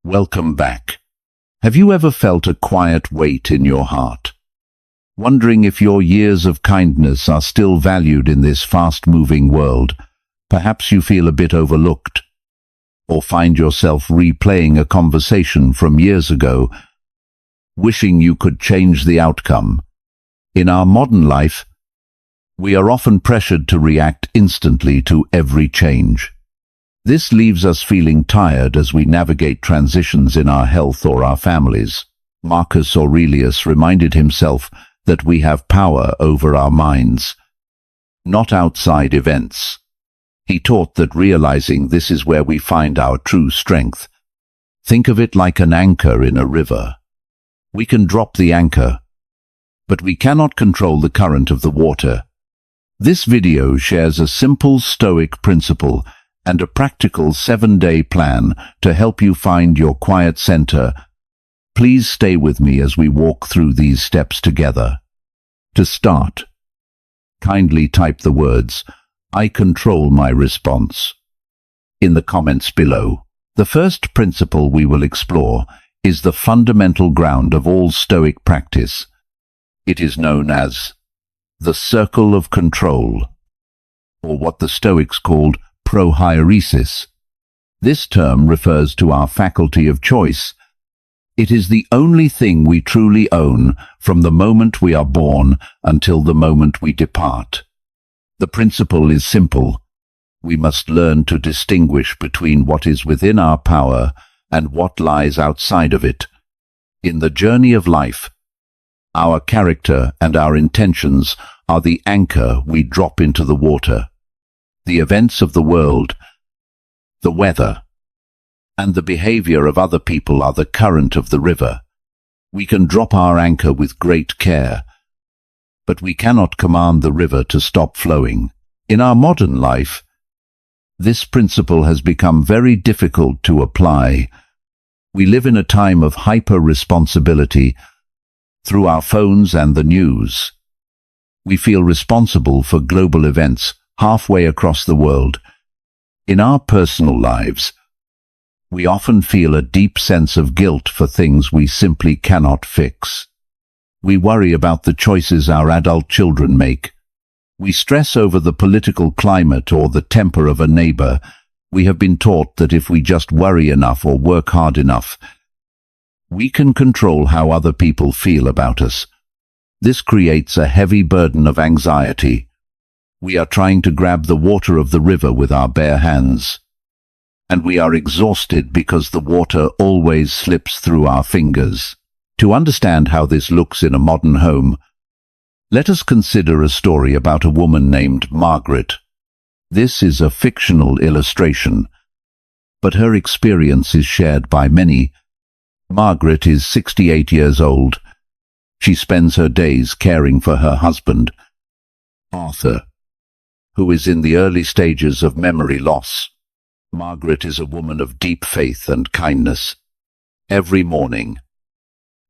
Welcome back. Have you ever felt a quiet weight in your heart? Wondering if your years of kindness are still valued in this fast-moving world? Perhaps you feel a bit overlooked, or find yourself replaying a conversation from years ago, wishing you could change the outcome. In our modern life, we are often pressured to react instantly to every change. This leaves us feeling tired as we navigate transitions in our health or our families. Marcus Aurelius reminded himself that we have power over our minds, not outside events. He taught that realizing this is where we find our true strength. Think of it like an anchor in a river. We can drop the anchor, but we cannot control the current of the water. This video shares a simple Stoic principle and a practical 7-day plan to help you find your quiet center. Please stay with me as we walk through these steps together. To start, kindly type the words, "I control my response," in the comments below. The first principle we will explore is the fundamental ground of all Stoic practice. It is known as the circle of control, or what the Stoics called prohieresis. This term refers to our faculty of choice. It is the only thing we truly own from the moment we are born until the moment we depart. The principle is simple. We must learn to distinguish between what is within our power and what lies outside of it. In the journey of life, our character and our intentions are the anchor we drop into the water. The events of the world, the weather, and the behavior of other people are the current of the river. We can drop our anchor with great care, but we cannot command the river to stop flowing. In our modern life, this principle has become very difficult to apply. We live in a time of hyper-responsibility through our phones and the news. We feel responsible for global events halfway across the world. In our personal lives, we often feel a deep sense of guilt for things we simply cannot fix. We worry about the choices our adult children make. We stress over the political climate or the temper of a neighbor. We have been taught that if we just worry enough or work hard enough, we can control how other people feel about us. This creates a heavy burden of anxiety. We are trying to grab the water of the river with our bare hands, and we are exhausted because the water always slips through our fingers. To understand how this looks in a modern home, let us consider a story about a woman named Margaret. This is a fictional illustration, but her experience is shared by many. Margaret is 68 years old. She spends her days caring for her husband, Arthur, who is in the early stages of memory loss. Margaret is a woman of deep faith and kindness. Every morning,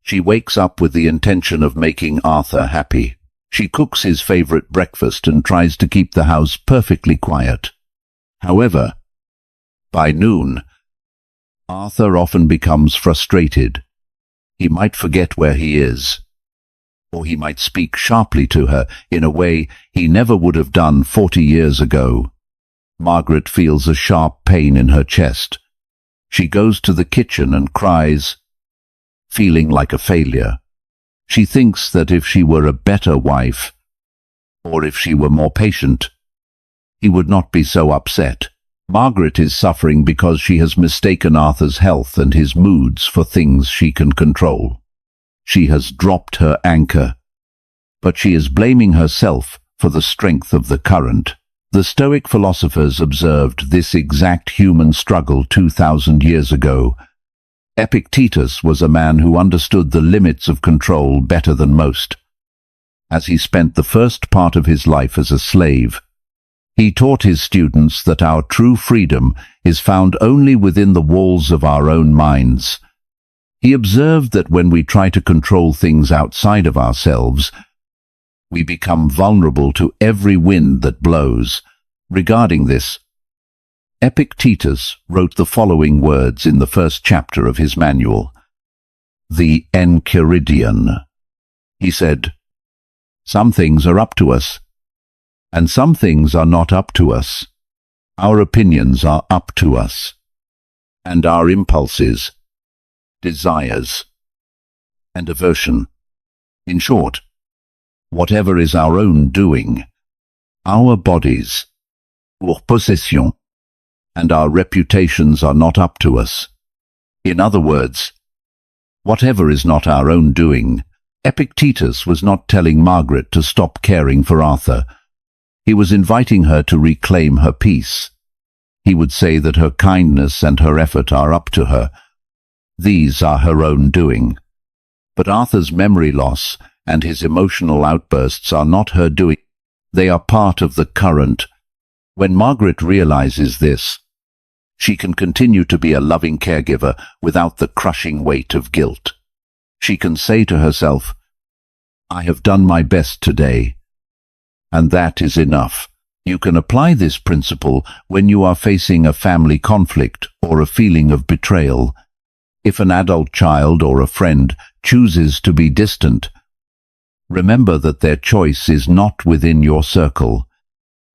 she wakes up with the intention of making Arthur happy. She cooks his favorite breakfast and tries to keep the house perfectly quiet. However, by noon, Arthur often becomes frustrated. He might forget where he is, or he might speak sharply to her in a way he never would have done 40 years ago. Margaret feels a sharp pain in her chest. She goes to the kitchen and cries, feeling like a failure. She thinks that if she were a better wife, or if she were more patient, he would not be so upset. Margaret is suffering because she has mistaken Arthur's health and his moods for things she can control. She has dropped her anchor, but she is blaming herself for the strength of the current. The Stoic philosophers observed this exact human struggle 2,000 years ago. Epictetus was a man who understood the limits of control better than most. As he spent the first part of his life as a slave, he taught his students that our true freedom is found only within the walls of our own minds. He observed that when we try to control things outside of ourselves, we become vulnerable to every wind that blows. Regarding this, Epictetus wrote the following words in the first chapter of his manual, the Enchiridion. He said, "Some things are up to us, and some things are not up to us. Our opinions are up to us, and our impulses, desires, and aversion. In short, whatever is our own doing, our bodies, or possession, and our reputations are not up to us. In other words, whatever is not our own doing." Epictetus was not telling Margaret to stop caring for Arthur. He was inviting her to reclaim her peace. He would say that her kindness and her effort are up to her. These are her own doing. But Arthur's memory loss and his emotional outbursts are not her doing. They are part of the current. When Margaret realizes this, she can continue to be a loving caregiver without the crushing weight of guilt. She can say to herself, "I have done my best today," and that is enough. You can apply this principle when you are facing a family conflict or a feeling of betrayal. If an adult child or a friend chooses to be distant, remember that their choice is not within your circle.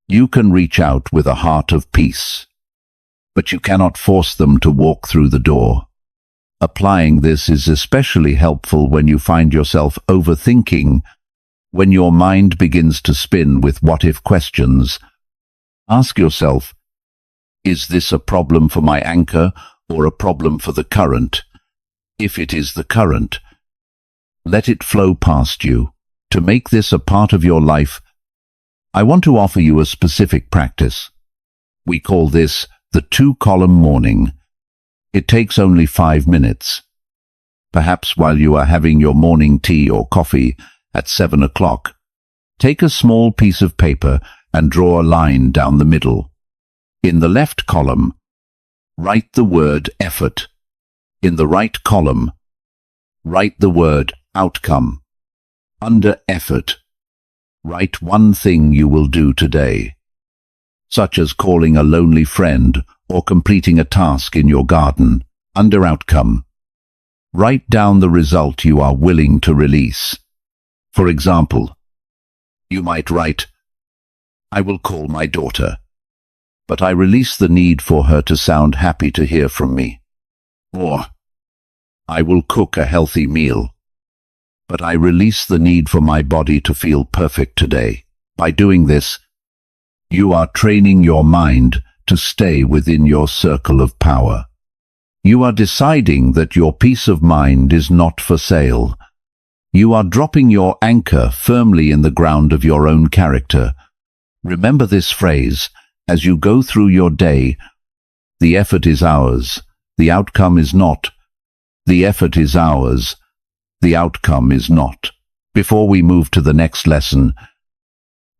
You can reach out with a heart of peace, but you cannot force them to walk through the door. Applying this is especially helpful when you find yourself overthinking, when your mind begins to spin with what-if questions. Ask yourself, is this a problem for my anchor or a problem for the current? If it is the current, let it flow past you. To make this a part of your life, I want to offer you a specific practice. We call this the 2-column morning. It takes only 5 minutes. Perhaps while you are having your morning tea or coffee at 7 o'clock, take a small piece of paper and draw a line down the middle. In the left column, write the word effort. In the right column, write the word outcome. Under effort, write one thing you will do today, such as calling a lonely friend or completing a task in your garden. Under outcome, write down the result you are willing to release. For example, you might write, "I will call my daughter, but I release the need for her to sound happy to hear from me." Or, "I will cook a healthy meal, but I release the need for my body to feel perfect today." By doing this, you are training your mind to stay within your circle of power. You are deciding that your peace of mind is not for sale. You are dropping your anchor firmly in the ground of your own character. Remember this phrase as you go through your day: the effort is ours, the outcome is not. The effort is ours, the outcome is not. Before we move to the next lesson,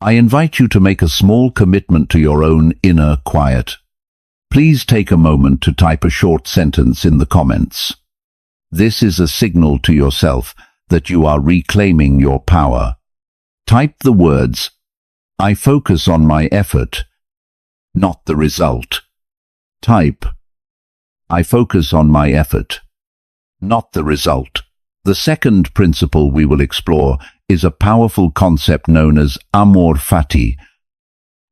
I invite you to make a small commitment to your own inner quiet. Please take a moment to type a short sentence in the comments. This is a signal to yourself that you are reclaiming your power. Type the words, "I focus on my effort, not the result." Type, "I focus on my effort, not the result." The second principle we will explore is a powerful concept known as Amor Fati,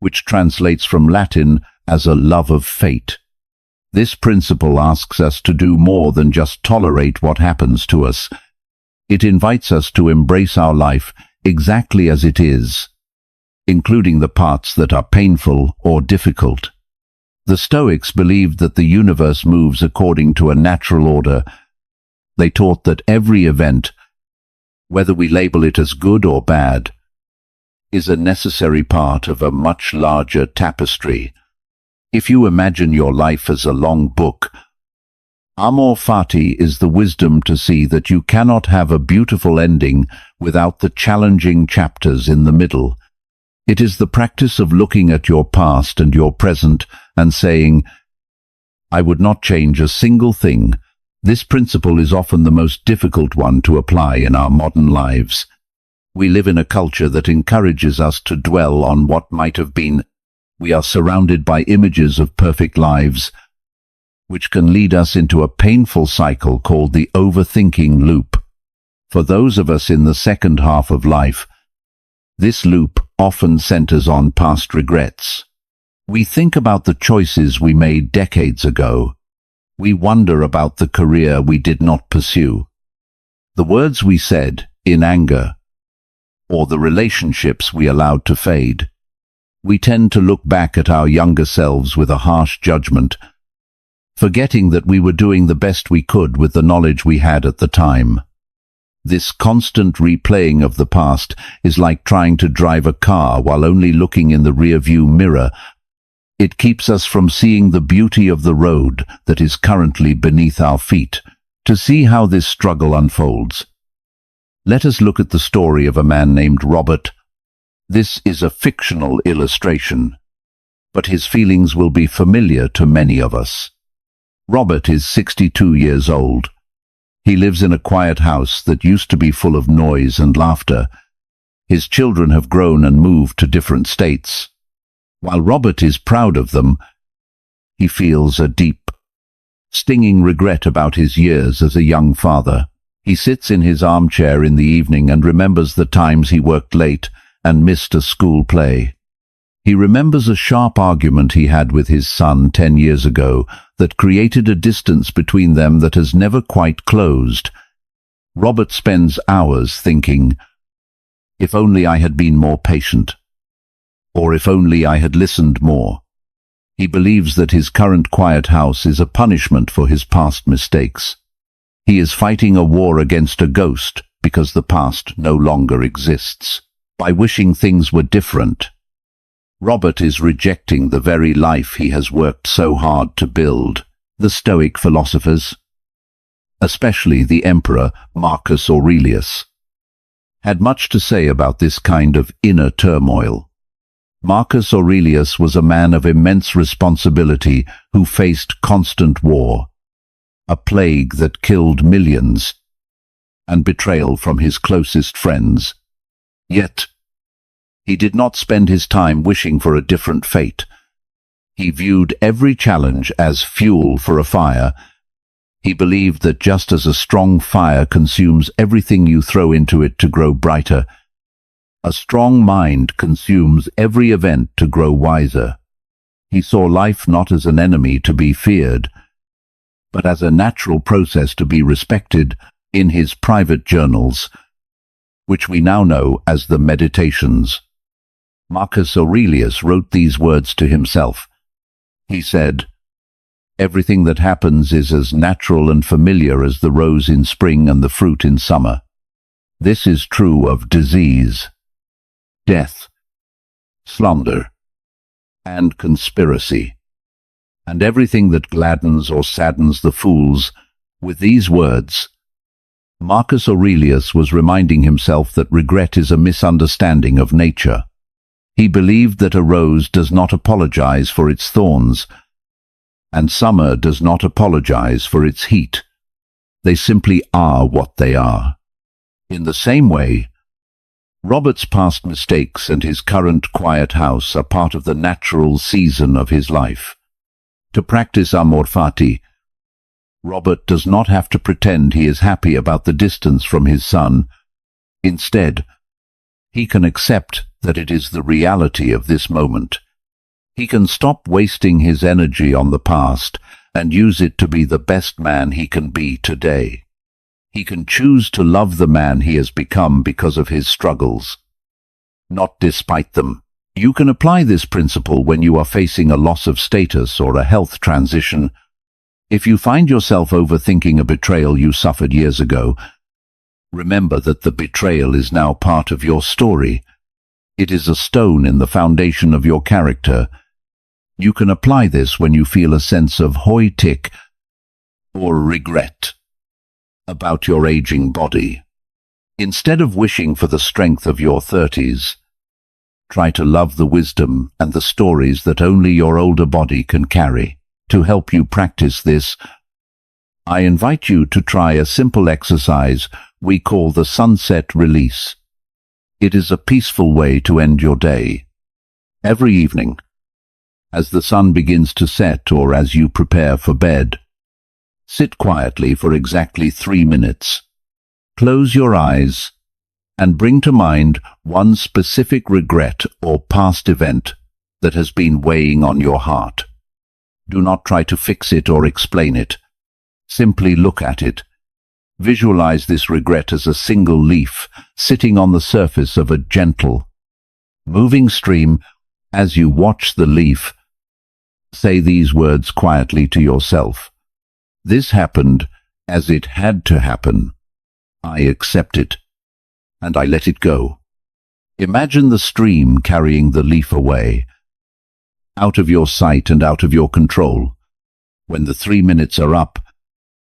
which translates from Latin as a love of fate. This principle asks us to do more than just tolerate what happens to us. It invites us to embrace our life exactly as it is, including the parts that are painful or difficult. The Stoics believed that the universe moves according to a natural order. They taught that every event, whether we label it as good or bad, is a necessary part of a much larger tapestry. If you imagine your life as a long book, Amor Fati is the wisdom to see that you cannot have a beautiful ending without the challenging chapters in the middle. It is the practice of looking at your past and your present and saying, "I would not change a single thing." This principle is often the most difficult one to apply in our modern lives. We live in a culture that encourages us to dwell on what might have been, We are surrounded by images of perfect lives, which can lead us into a painful cycle called the overthinking loop. For those of us in the second half of life, this loop often centers on past regrets. We think about the choices we made decades ago. We wonder about the career we did not pursue, the words we said in anger, or the relationships we allowed to fade. We tend to look back at our younger selves with a harsh judgment, forgetting that we were doing the best we could with the knowledge we had at the time. This constant replaying of the past is like trying to drive a car while only looking in the rear-view mirror. It keeps us from seeing the beauty of the road that is currently beneath our feet. To see how this struggle unfolds, let us look at the story of a man named Robert. This is a fictional illustration, but his feelings will be familiar to many of us. Robert is 62 years old. He lives in a quiet house that used to be full of noise and laughter. His children have grown and moved to different states. While Robert is proud of them, he feels a deep, stinging regret about his years as a young father. He sits in his armchair in the evening and remembers the times he worked late and missed a school play. He remembers a sharp argument he had with his son 10 years ago that created a distance between them that has never quite closed. Robert spends hours thinking, if only I had been more patient, or if only I had listened more. He believes that his current quiet house is a punishment for his past mistakes. He is fighting a war against a ghost because the past no longer exists. By wishing things were different, Robert is rejecting the very life he has worked so hard to build. The Stoic philosophers, especially the Emperor Marcus Aurelius, had much to say about this kind of inner turmoil. Marcus Aurelius was a man of immense responsibility who faced constant war, a plague that killed millions, and betrayal from his closest friends. Yet, he did not spend his time wishing for a different fate. He viewed every challenge as fuel for a fire. He believed that just as a strong fire consumes everything you throw into it to grow brighter, a strong mind consumes every event to grow wiser. He saw life not as an enemy to be feared, but as a natural process to be respected. In his private journals, which we now know as the Meditations, Marcus Aurelius wrote these words to himself. He said, "Everything that happens is as natural and familiar as the rose in spring and the fruit in summer. This is true of disease, death, slander, and conspiracy, and everything that gladdens or saddens the fools." With these words, Marcus Aurelius was reminding himself that regret is a misunderstanding of nature. He believed that a rose does not apologize for its thorns, and summer does not apologize for its heat. They simply are what they are. In the same way, Robert's past mistakes and his current quiet house are part of the natural season of his life. To practice Amor Fati, Robert does not have to pretend he is happy about the distance from his son. Instead, he can accept that it is the reality of this moment. He can stop wasting his energy on the past and use it to be the best man he can be today. He can choose to love the man he has become because of his struggles, not despite them. You can apply this principle when you are facing a loss of status or a health transition. If you find yourself overthinking a betrayal you suffered years ago, remember that the betrayal is now part of your story. It is a stone in the foundation of your character. You can apply this when you feel a sense of hoi-tic or regret about your aging body. Instead of wishing for the strength of your 30s, try to love the wisdom and the stories that only your older body can carry. To help you practice this, I invite you to try a simple exercise we call the sunset release. It is a peaceful way to end your day. Every evening, as the sun begins to set or as you prepare for bed. Sit quietly for exactly 3 minutes. Close your eyes and bring to mind one specific regret or past event that has been weighing on your heart. Do not try to fix it or explain it. Simply look at it. Visualize this regret as a single leaf sitting on the surface of a gentle, moving stream. As you watch the leaf, say these words quietly to yourself. This happened as it had to happen. I accept it, and I let it go. Imagine the stream carrying the leaf away, out of your sight and out of your control. When the 3 minutes are up,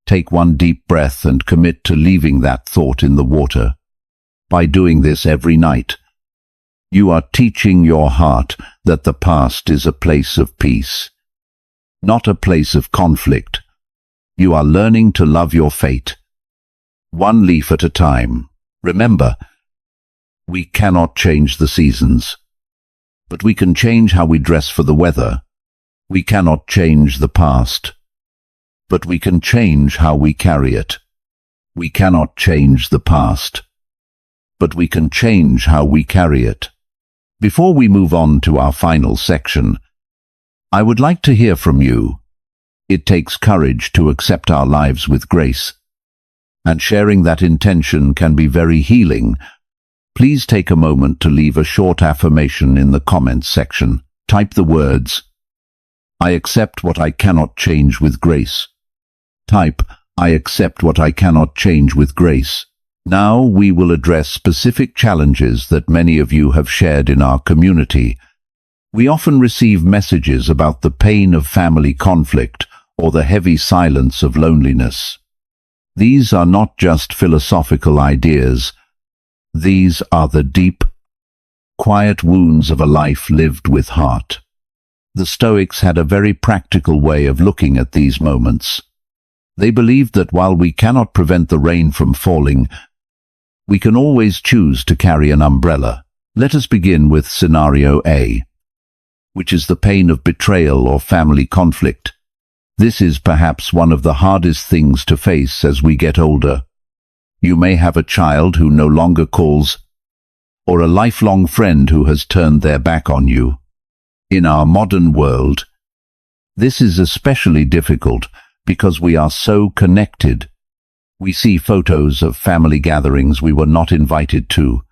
take one deep breath and commit to leaving that thought in the water. By doing this every night, you are teaching your heart that the past is a place of peace, not a place of conflict. You are learning to love your fate, one leaf at a time. Remember, we cannot change the seasons, but we can change how we dress for the weather. We cannot change the past, but we can change how we carry it. We cannot change the past, but we can change how we carry it. Before we move on to our final section, I would like to hear from you. It takes courage to accept our lives with grace, and sharing that intention can be very healing. Please take a moment to leave a short affirmation in the comments section. Type the words, I accept what I cannot change with grace. Type, I accept what I cannot change with grace. Now we will address specific challenges that many of you have shared in our community. We often receive messages about the pain of family conflict or the heavy silence of loneliness. These are not just philosophical ideas. These are the deep, quiet wounds of a life lived with heart. The Stoics had a very practical way of looking at these moments. They believed that while we cannot prevent the rain from falling, we can always choose to carry an umbrella. Let us begin with scenario A, which is the pain of betrayal or family conflict. This is perhaps one of the hardest things to face as we get older. You may have a child who no longer calls, or a lifelong friend who has turned their back on you. In our modern world, this is especially difficult because we are so connected. We see photos of family gatherings we were not invited to.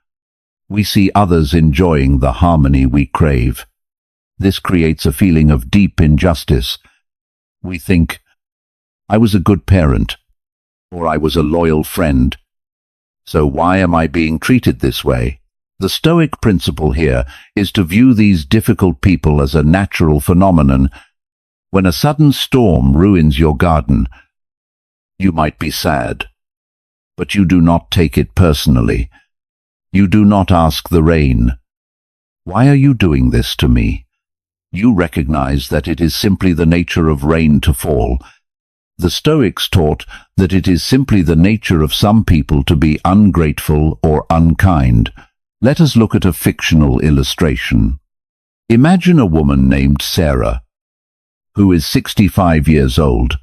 We see others enjoying the harmony we crave. This creates a feeling of deep injustice. We think, I was a good parent, or I was a loyal friend. So why am I being treated this way? The Stoic principle here is to view these difficult people as a natural phenomenon. When a sudden storm ruins your garden, you might be sad, but you do not take it personally. You do not ask the rain, why are you doing this to me? You recognize that it is simply the nature of rain to fall. The Stoics taught that it is simply the nature of some people to be ungrateful or unkind. Let us look at a fictional illustration. Imagine a woman named Sarah, who is 65 years old.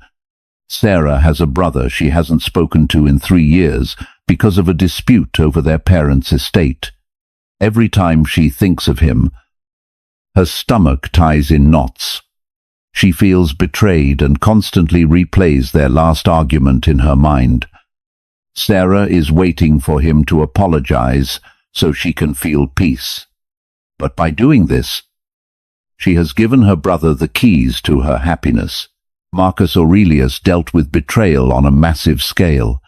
Sarah has a brother she hasn't spoken to in 3 years because of a dispute over their parents' estate. Every time she thinks of him, her stomach ties in knots. She feels betrayed and constantly replays their last argument in her mind. Sarah is waiting for him to apologize so she can feel peace. But by doing this, she has given her brother the keys to her happiness. Marcus Aurelius dealt with betrayal on a massive scale.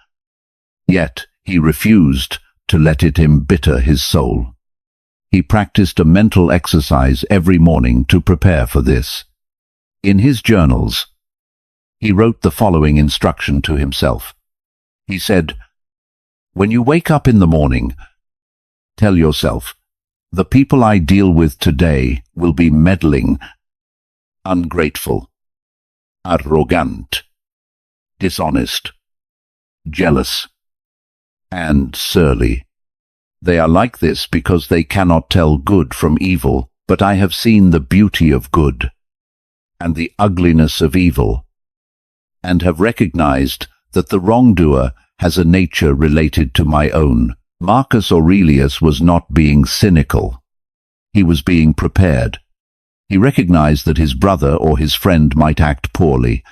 Yet he refused to let it embitter his soul. He practiced a mental exercise every morning to prepare for this. In his journals, he wrote the following instruction to himself. He said, when you wake up in the morning, tell yourself, the people I deal with today will be meddling, ungrateful, arrogant, dishonest, jealous, and surly. They are like this because they cannot tell good from evil, but I have seen the beauty of good. and the ugliness of evil, and have recognized that the wrongdoer has a nature related to my own. Marcus Aurelius was not being cynical. He was being prepared. He recognized that his brother or his friend might act poorly,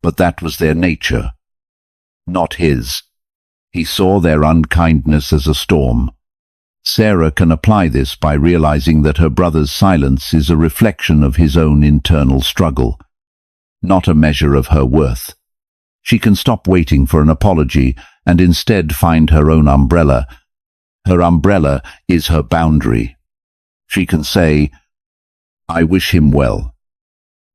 but that was their nature, not his. He saw their unkindness as a storm. Sarah can apply this by realizing that her brother's silence is a reflection of his own internal struggle, not a measure of her worth. She can stop waiting for an apology and instead find her own umbrella. Her umbrella is her boundary. She can say, "I wish him well,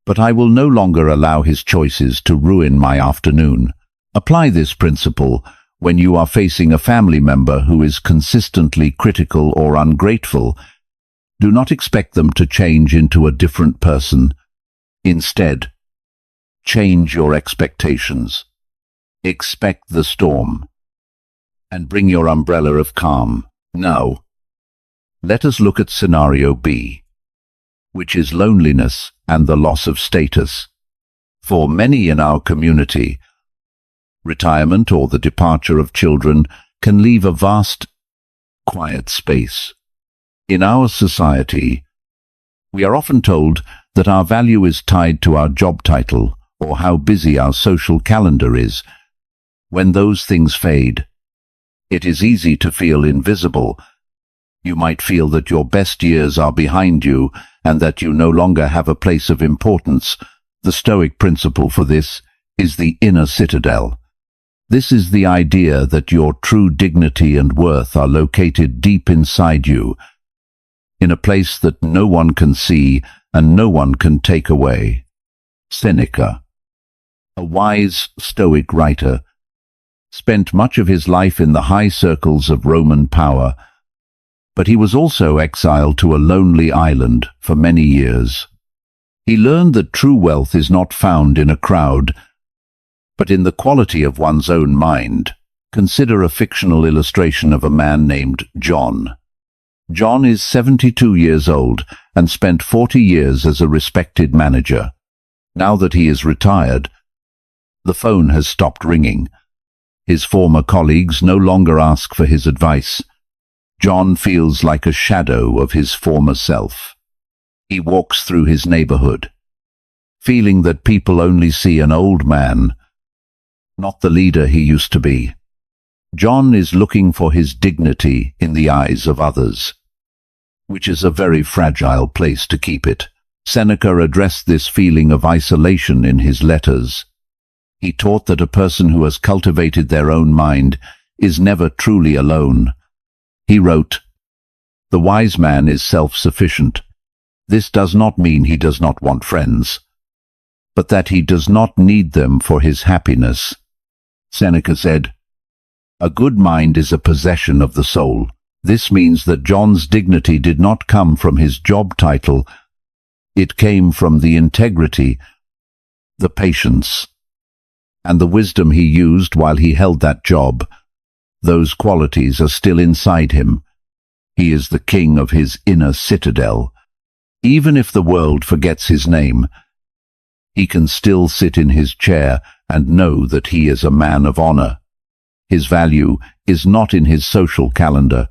but I will no longer allow his choices to ruin my afternoon." Apply this principle when you are facing a family member who is consistently critical or ungrateful. Do not expect them to change into a different person. Instead, change your expectations. Expect the storm, and bring your umbrella of calm. Now, let us look at scenario B, which is loneliness and the loss of status. For many in our community, retirement or the departure of children can leave a vast, quiet space. In our society, we are often told that our value is tied to our job title or how busy our social calendar is. When those things fade, it is easy to feel invisible. You might feel that your best years are behind you and that you no longer have a place of importance. The Stoic principle for this is the inner citadel. This is the idea that your true dignity and worth are located deep inside you, in a place that no one can see and no one can take away. Seneca, a wise Stoic writer, spent much of his life in the high circles of Roman power, but he was also exiled to a lonely island for many years. He learned that true wealth is not found in a crowd, but in the quality of one's own mind. Consider a fictional illustration of a man named John. John is 72 years old and spent 40 years as a respected manager. Now that he is retired, the phone has stopped ringing. His former colleagues no longer ask for his advice. John feels like a shadow of his former self. He walks through his neighborhood, feeling that people only see an old man, not the leader he used to be. John is looking for his dignity in the eyes of others, which is a very fragile place to keep it. Seneca addressed this feeling of isolation in his letters. He taught that a person who has cultivated their own mind is never truly alone. He wrote, "The wise man is self-sufficient. This does not mean he does not want friends, but that he does not need them for his happiness." Seneca said, "A good mind is a possession of the soul." This means that John's dignity did not come from his job title. It came from the integrity, the patience, and the wisdom he used while he held that job. Those qualities are still inside him. He is the king of his inner citadel. Even if the world forgets his name, he can still sit in his chair and know that he is a man of honor. His value is not in his social calendar,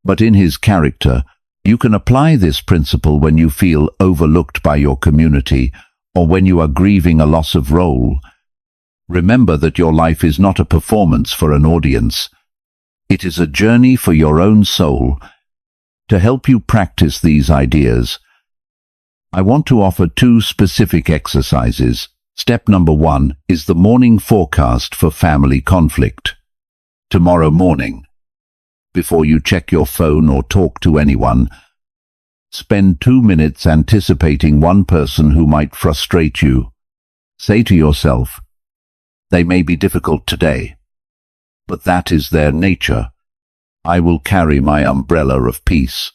but in his character. You can apply this principle when you feel overlooked by your community or when you are grieving a loss of role. Remember that your life is not a performance for an audience. It is a journey for your own soul. To help you practice these ideas, I want to offer 2 specific exercises. Step number 1 is the morning forecast for family conflict. Tomorrow morning, before you check your phone or talk to anyone, spend 2 minutes anticipating one person who might frustrate you. Say to yourself, "They may be difficult today, but that is their nature. I will carry my umbrella of peace."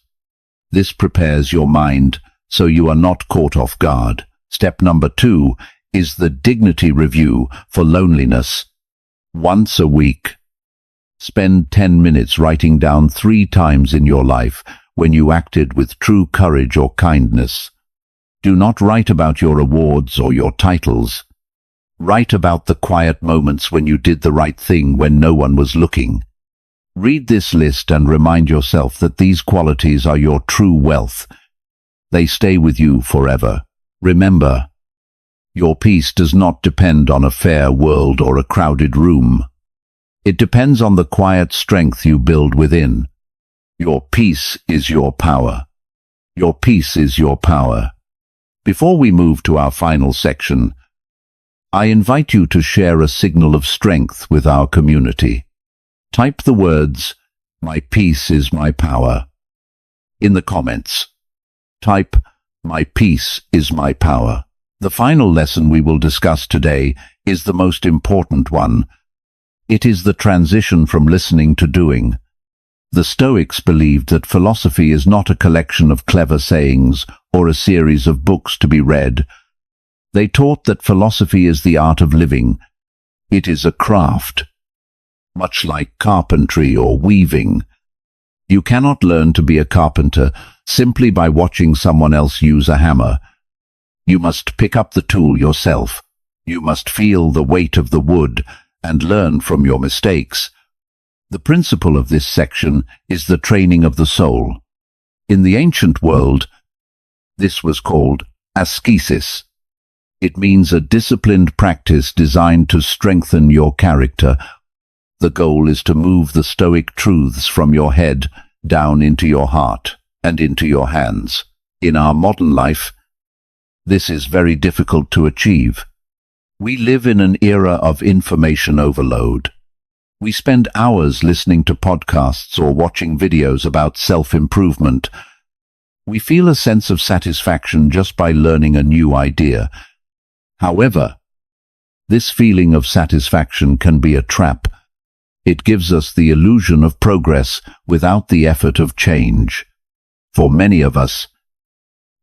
This prepares your mind so you are not caught off guard. Step number 2 is the dignity review for loneliness. Once a week, spend 10 minutes writing down 3 times in your life when you acted with true courage or kindness. Do not write about your awards or your titles. Write about the quiet moments when you did the right thing when no one was looking. Read this list and remind yourself that these qualities are your true wealth. They stay with you forever. Remember, your peace does not depend on a fair world or a crowded room. It depends on the quiet strength you build within. Your peace is your power. Your peace is your power. Before we move to our final section, I invite you to share a signal of strength with our community. Type the words, "My peace is my power," in the comments. Type, "My peace is my power." The final lesson we will discuss today is the most important one. It is the transition from listening to doing. The Stoics believed that philosophy is not a collection of clever sayings or a series of books to be read. They taught that philosophy is the art of living. It is a craft, much like carpentry or weaving. You cannot learn to be a carpenter simply by watching someone else use a hammer. You must pick up the tool yourself. You must feel the weight of the wood and learn from your mistakes. The principle of this section is the training of the soul. In the ancient world, this was called ascesis. It means a disciplined practice designed to strengthen your character. The goal is to move the Stoic truths from your head down into your heart and into your hands. In our modern life, this is very difficult to achieve. We live in an era of information overload. We spend hours listening to podcasts or watching videos about self-improvement. We feel a sense of satisfaction just by learning a new idea. However, this feeling of satisfaction can be a trap. It gives us the illusion of progress without the effort of change. For many of us,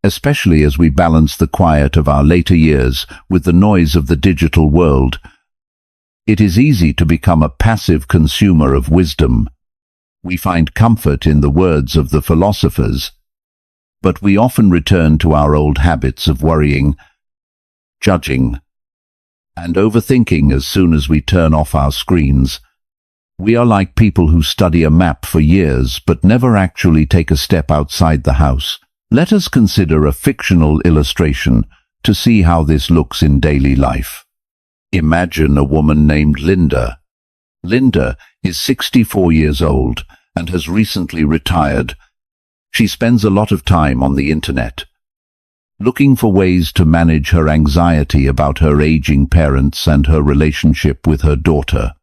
especially as we balance the quiet of our later years with the noise of the digital world, it is easy to become a passive consumer of wisdom. We find comfort in the words of the philosophers, but we often return to our old habits of worrying, judging, and overthinking as soon as we turn off our screens. We are like people who study a map for years but never actually take a step outside the house. Let us consider a fictional illustration to see how this looks in daily life. Imagine a woman named Linda. Linda is 64 years old and has recently retired. She spends a lot of time on the internet, looking for ways to manage her anxiety about her aging parents and her relationship with her daughter.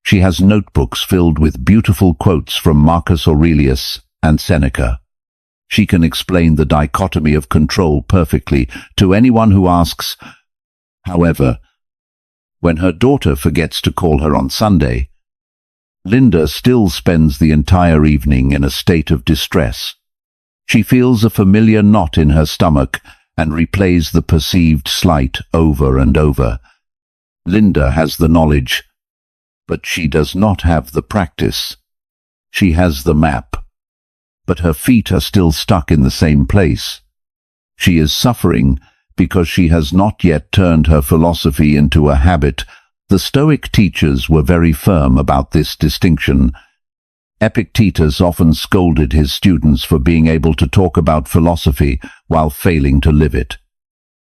She has notebooks filled with beautiful quotes from Marcus Aurelius and Seneca. She can explain the dichotomy of control perfectly to anyone who asks. However, when her daughter forgets to call her on Sunday, Linda still spends the entire evening in a state of distress. She feels a familiar knot in her stomach and replays the perceived slight over and over. Linda has the knowledge, but she does not have the practice. She has the map, but her feet are still stuck in the same place. She is suffering because she has not yet turned her philosophy into a habit. The Stoic teachers were very firm about this distinction. Epictetus often scolded his students for being able to talk about philosophy while failing to live it.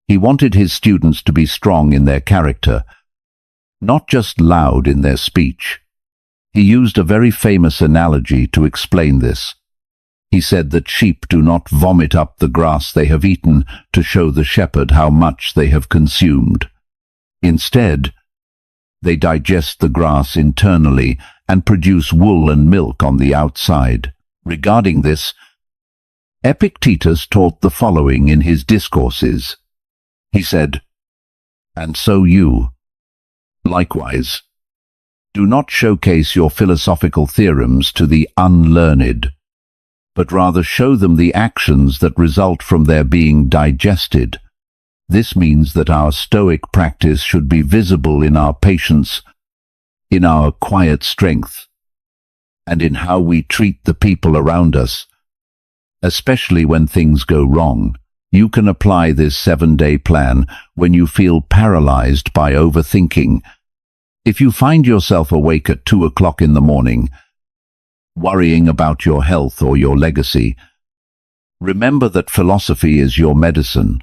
He wanted his students to be strong in their character, not just loud in their speech. He used a very famous analogy to explain this. He said that sheep do not vomit up the grass they have eaten to show the shepherd how much they have consumed. Instead, they digest the grass internally and produce wool and milk on the outside. Regarding this, Epictetus taught the following in his discourses. He said, "And so you, likewise, do not showcase your philosophical theorems to the unlearned, but rather show them the actions that result from their being digested. This means that our Stoic practice should be visible in our patience, in our quiet strength, and in how we treat the people around us, especially when things go wrong." You can apply this 7-day plan when you feel paralyzed by overthinking. If you find yourself awake at 2 o'clock in the morning, worrying about your health or your legacy, remember that philosophy is your medicine.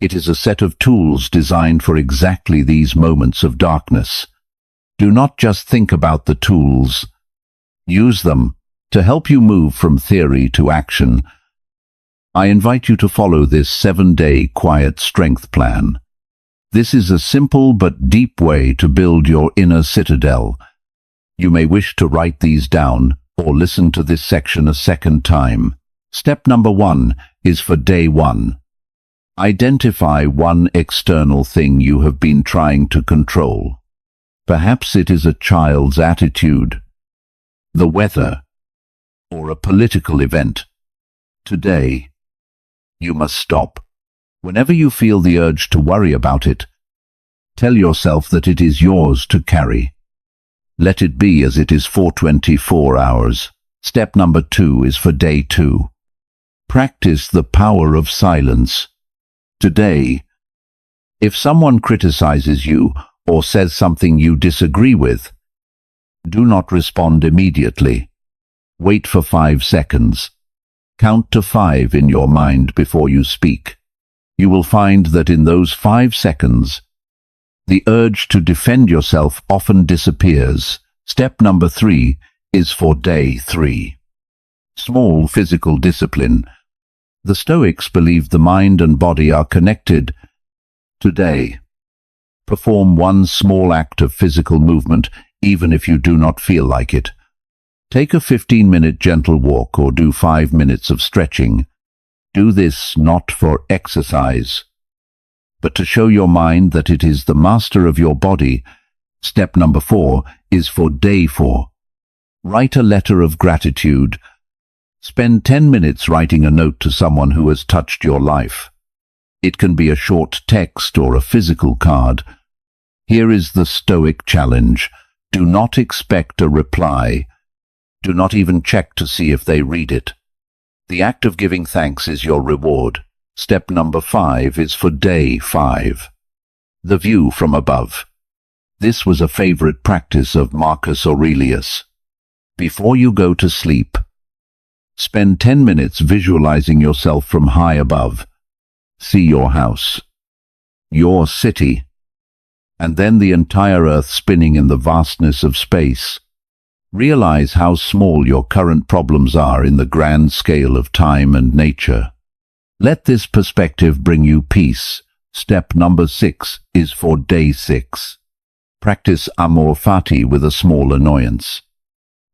It is a set of tools designed for exactly these moments of darkness. Do not just think about the tools. Use them to help you move from theory to action. I invite you to follow this 7-day quiet strength plan. This is a simple but deep way to build your inner citadel. You may wish to write these down or listen to this section a second time. Step number 1 is for day 1. Identify one external thing you have been trying to control. Perhaps it is a child's attitude, the weather, or a political event. Today, you must stop. Whenever you feel the urge to worry about it, tell yourself that it is yours to carry. Let it be as it is for 24 hours. Step number 2 is for day 2. Practice the power of silence. Today, if someone criticizes you or says something you disagree with, do not respond immediately. Wait for 5 seconds. Count to 5 in your mind before you speak. You will find that in those 5 seconds, the urge to defend yourself often disappears. Step number 3 is for day 3. Small physical discipline. The Stoics believed the mind and body are connected. Today, perform one small act of physical movement, even if you do not feel like it. Take a 15-minute gentle walk or do 5 minutes of stretching. Do this not for exercise, but to show your mind that it is the master of your body. Step number 4 is for day 4. Write a letter of gratitude. Spend 10 minutes writing a note to someone who has touched your life. It can be a short text or a physical card. Here is the Stoic challenge. Do not expect a reply. Do not even check to see if they read it. The act of giving thanks is your reward. Step number 5 is for day 5. The view from above. This was a favorite practice of Marcus Aurelius. Before you go to sleep, spend 10 minutes visualizing yourself from high above. See your house, your city, and then the entire earth spinning in the vastness of space. Realize how small your current problems are in the grand scale of time and nature. Let this perspective bring you peace. Step number 6 is for day 6. Practice Amor Fati with a small annoyance.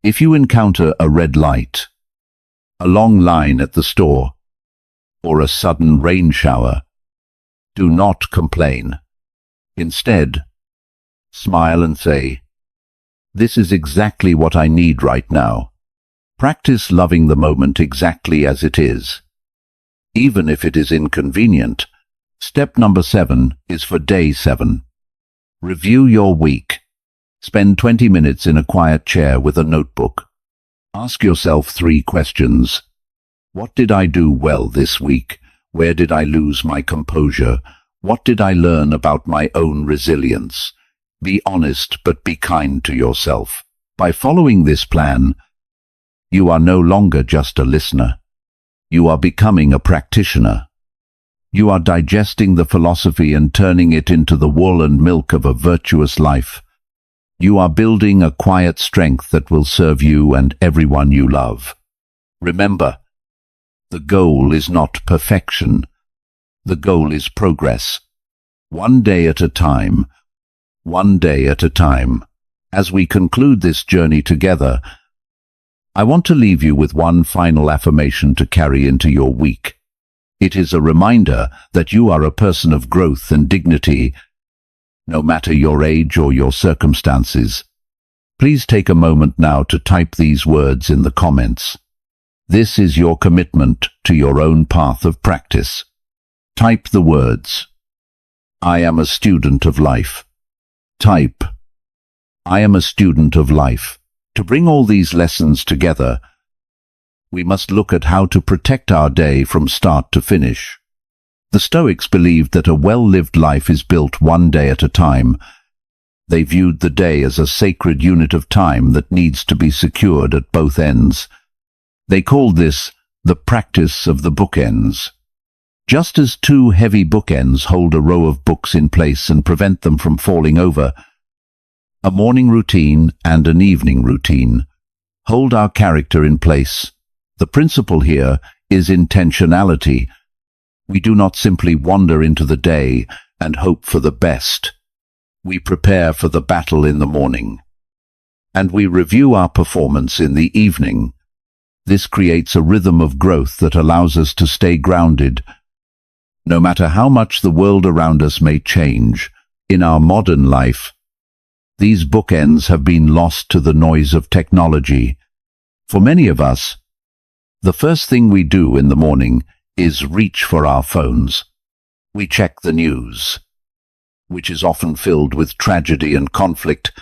If you encounter a red light, a long line at the store, or a sudden rain shower, do not complain. Instead, smile and say, "This is exactly what I need right now." Practice loving the moment exactly as it is, even if it is inconvenient. Step number 7 is for day 7. Review your week. Spend 20 minutes in a quiet chair with a notebook. Ask yourself 3 questions. What did I do well this week? Where did I lose my composure? What did I learn about my own resilience? Be honest, but be kind to yourself. By following this plan, you are no longer just a listener. You are becoming a practitioner. You are digesting the philosophy and turning it into the wool and milk of a virtuous life. You are building a quiet strength that will serve you and everyone you love. Remember, the goal is not perfection. The goal is progress. One day at a time. One day at a time. As we conclude this journey together, I want to leave you with one final affirmation to carry into your week. It is a reminder that you are a person of growth and dignity, no matter your age or your circumstances. Please take a moment now to type these words in the comments. This is your commitment to your own path of practice. Type the words, "I am a student of life." Type, "I am a student of life." To bring all these lessons together, we must look at how to protect our day from start to finish. The Stoics believed that a well-lived life is built one day at a time. They viewed the day as a sacred unit of time that needs to be secured at both ends. They called this the practice of the bookends. Just as two heavy bookends hold a row of books in place and prevent them from falling over, a morning routine and an evening routine hold our character in place. The principle here is intentionality. We do not simply wander into the day and hope for the best. We prepare for the battle in the morning, and we review our performance in the evening. This creates a rhythm of growth that allows us to stay grounded. No matter how much the world around us may change, in our modern life, these bookends have been lost to the noise of technology. For many of us, the first thing we do in the morning is reach for our phones. We check the news, which is often filled with tragedy and conflict,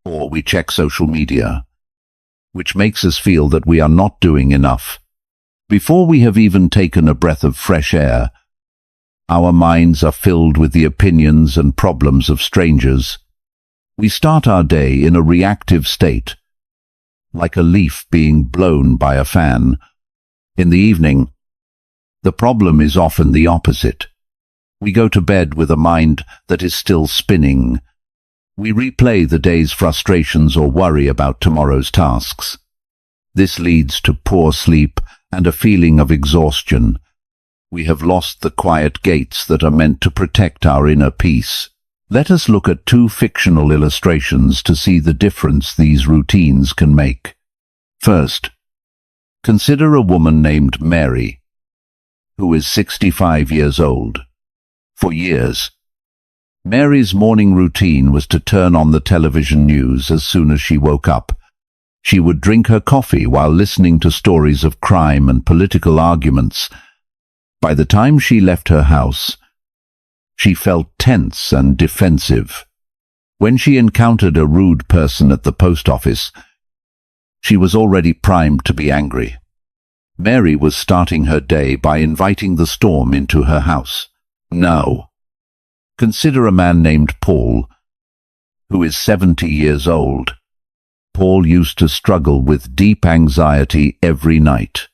or we check social media, which makes us feel that we are not doing enough. Before we have even taken a breath of fresh air, our minds are filled with the opinions and problems of strangers. We start our day in a reactive state, like a leaf being blown by a fan. In the evening, the problem is often the opposite. We go to bed with a mind that is still spinning. We replay the day's frustrations or worry about tomorrow's tasks. This leads to poor sleep and a feeling of exhaustion. We have lost the quiet gates that are meant to protect our inner peace. Let us look at two fictional illustrations to see the difference these routines can make. First, consider a woman named Mary, who is 65 years old. For years, Mary's morning routine was to turn on the television news as soon as she woke up. She would drink her coffee while listening to stories of crime and political arguments. By the time she left her house, she felt tense and defensive. When she encountered a rude person at the post office, she was already primed to be angry. Mary was starting her day by inviting the storm into her house. Now, consider a man named Paul, who is 70 years old. Paul used to struggle with deep anxiety every night.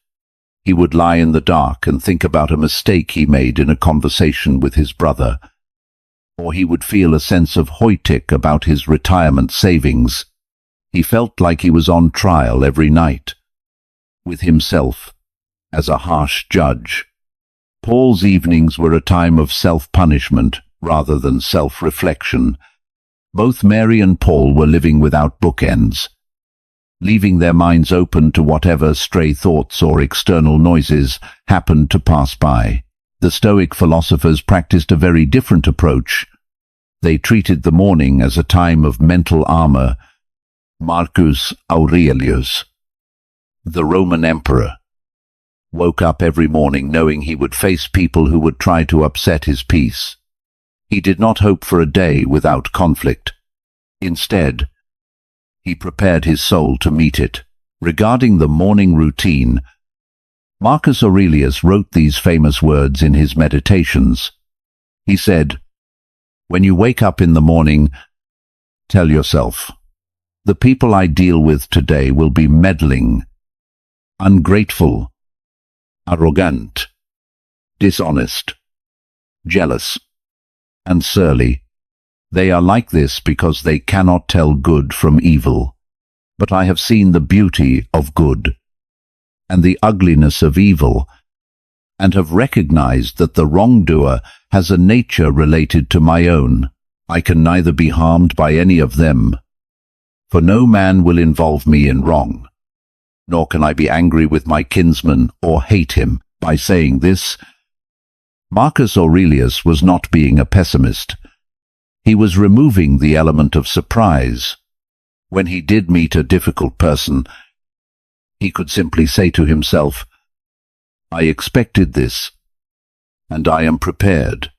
He would lie in the dark and think about a mistake he made in a conversation with his brother, or he would feel a sense of heutig about his retirement savings. He felt like he was on trial every night, with himself as a harsh judge. Paul's evenings were a time of self-punishment rather than self-reflection. Both Mary and Paul were living without bookends, leaving their minds open to whatever stray thoughts or external noises happened to pass by. The Stoic philosophers practiced a very different approach. They treated the morning as a time of mental armor. Marcus Aurelius, the Roman emperor, woke up every morning knowing he would face people who would try to upset his peace. He did not hope for a day without conflict. Instead, he prepared his soul to meet it. Regarding the morning routine, Marcus Aurelius wrote these famous words in his Meditations. He said, "When you wake up in the morning, tell yourself, the people I deal with today will be meddling, ungrateful, arrogant, dishonest, jealous, and surly. They are like this because they cannot tell good from evil. But I have seen the beauty of good and the ugliness of evil, and have recognized that the wrongdoer has a nature related to my own. I can neither be harmed by any of them, for no man will involve me in wrong, nor can I be angry with my kinsman or hate him." By saying this, Marcus Aurelius was not being a pessimist. He was removing the element of surprise. When he did meet a difficult person, he could simply say to himself, "I expected this, and I am prepared."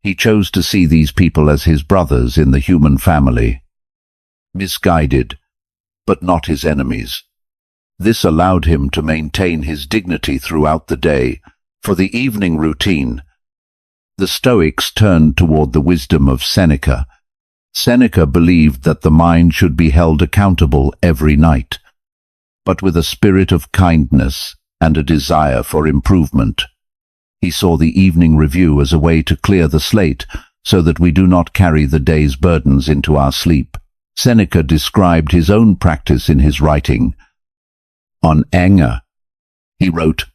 He chose to see these people as his brothers in the human family, misguided, but not his enemies. This allowed him to maintain his dignity throughout the day. For the evening routine, The Stoics turned toward the wisdom of Seneca. Seneca believed that the mind should be held accountable every night, but with a spirit of kindness and a desire for improvement. He saw the evening review as a way to clear the slate so that we do not carry the day's burdens into our sleep. Seneca described his own practice in his writing. On anger, he wrote,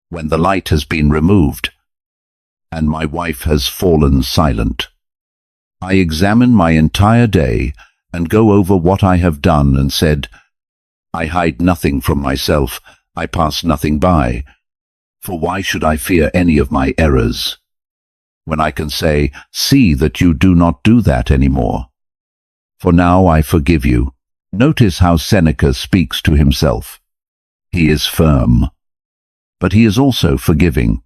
"When the light has been removed, and my wife has fallen silent, I examine my entire day and go over what I have done and said, I hide nothing from myself, I pass nothing by, for why should I fear any of my errors? When I can say, see that you do not do that anymore. For now I forgive you." Notice how Seneca speaks to himself. He is firm, but he is also forgiving.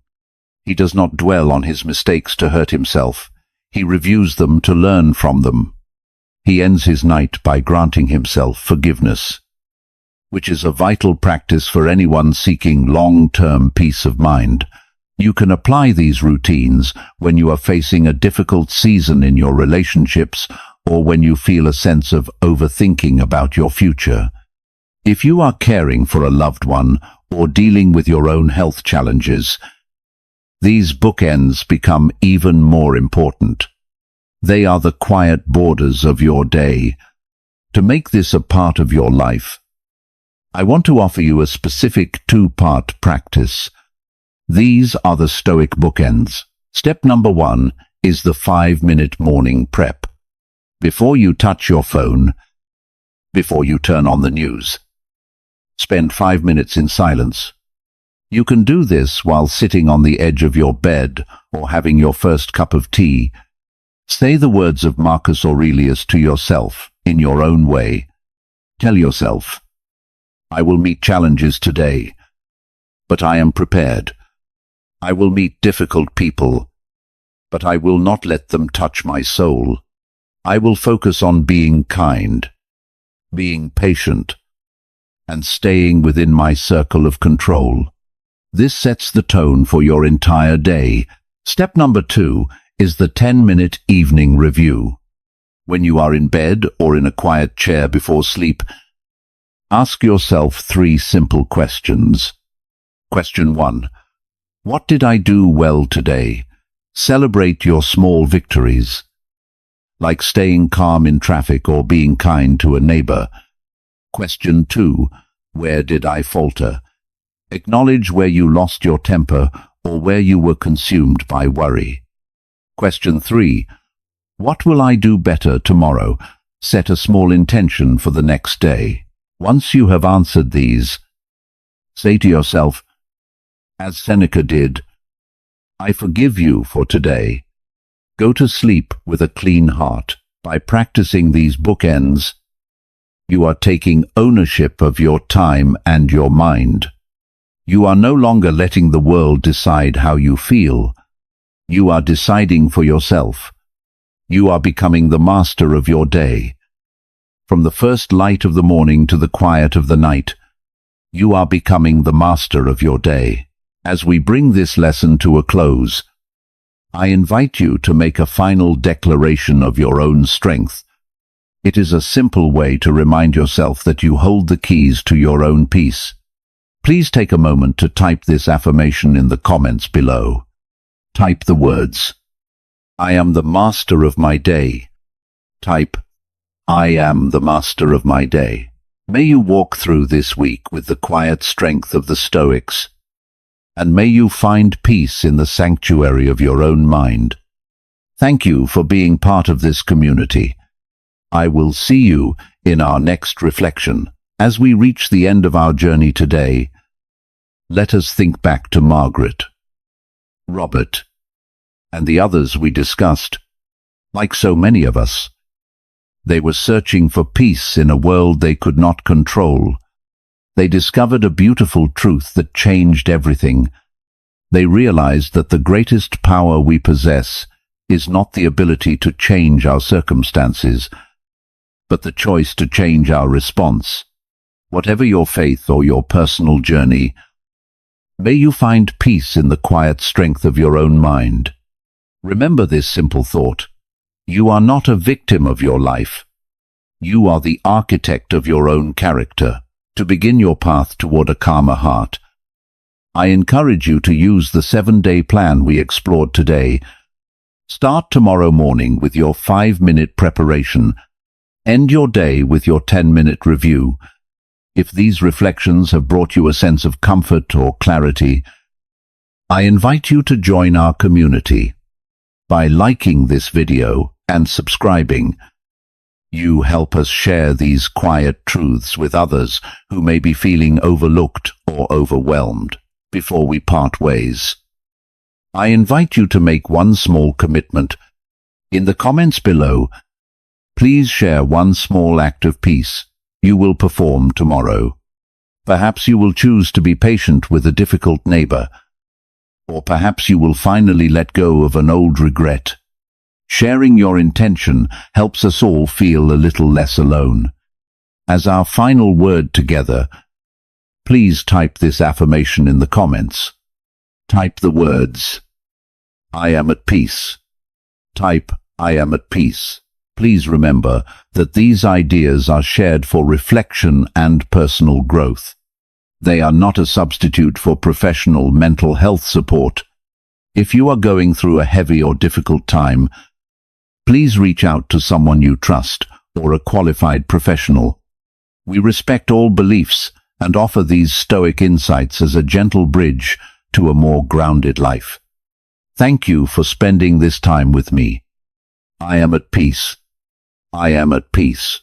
He does not dwell on his mistakes to hurt himself. He reviews them to learn from them. He ends his night by granting himself forgiveness, which is a vital practice for anyone seeking long-term peace of mind. You can apply these routines when you are facing a difficult season in your relationships or when you feel a sense of overthinking about your future. If you are caring for a loved one or dealing with your own health challenges, these bookends become even more important. They are the quiet borders of your day. To make this a part of your life, I want to offer you a specific two-part practice. These are the Stoic bookends. Step number 1 is the 5-minute morning prep. Before you touch your phone, before you turn on the news, spend 5 minutes in silence. You can do this while sitting on the edge of your bed or having your first cup of tea. Say the words of Marcus Aurelius to yourself in your own way. Tell yourself, I will meet challenges today, but I am prepared. I will meet difficult people, but I will not let them touch my soul. I will focus on being kind, being patient, and staying within my circle of control. This sets the tone for your entire day. Step number 2 is the 10-minute evening review. When you are in bed or in a quiet chair before sleep, ask yourself 3 simple questions. Question 1. What did I do well today? Celebrate your small victories, like staying calm in traffic or being kind to a neighbor. Question 2. Where did I falter? Acknowledge where you lost your temper or where you were consumed by worry. Question 3. What will I do better tomorrow? Set a small intention for the next day. Once you have answered these, say to yourself, as Seneca did, I forgive you for today. Go to sleep with a clean heart. By practicing these bookends, you are taking ownership of your time and your mind. You are no longer letting the world decide how you feel. You are deciding for yourself. You are becoming the master of your day. From the first light of the morning to the quiet of the night, you are becoming the master of your day. As we bring this lesson to a close, I invite you to make a final declaration of your own strength. It is a simple way to remind yourself that you hold the keys to your own peace. Please take a moment to type this affirmation in the comments below. Type the words, I am the master of my day. Type, I am the master of my day. May you walk through this week with the quiet strength of the Stoics, and may you find peace in the sanctuary of your own mind. Thank you for being part of this community. I will see you in our next reflection. As we reach the end of our journey today, let us think back to Margaret, Robert, and the others we discussed. Like so many of us, they were searching for peace in a world they could not control. They discovered a beautiful truth that changed everything. They realized that the greatest power we possess is not the ability to change our circumstances, but the choice to change our response. Whatever your faith or your personal journey, may you find peace in the quiet strength of your own mind. Remember this simple thought. You are not a victim of your life. You are the architect of your own character. To begin your path toward a calmer heart, I encourage you to use the 7-day plan we explored today. Start tomorrow morning with your 5-minute preparation. End your day with your 10-minute review. If these reflections have brought you a sense of comfort or clarity, I invite you to join our community. By liking this video and subscribing, you help us share these quiet truths with others who may be feeling overlooked or overwhelmed. Before we part ways, I invite you to make one small commitment. In the comments below, please share one small act of peace you will perform tomorrow. Perhaps you will choose to be patient with a difficult neighbor, or perhaps you will finally let go of an old regret. Sharing your intention helps us all feel a little less alone. As our final word together, please type this affirmation in the comments. Type the words, "I am at peace." Type, "I am at peace." Please remember that these ideas are shared for reflection and personal growth. They are not a substitute for professional mental health support. If you are going through a heavy or difficult time, please reach out to someone you trust or a qualified professional. We respect all beliefs and offer these Stoic insights as a gentle bridge to a more grounded life. Thank you for spending this time with me. I am at peace. I am at peace.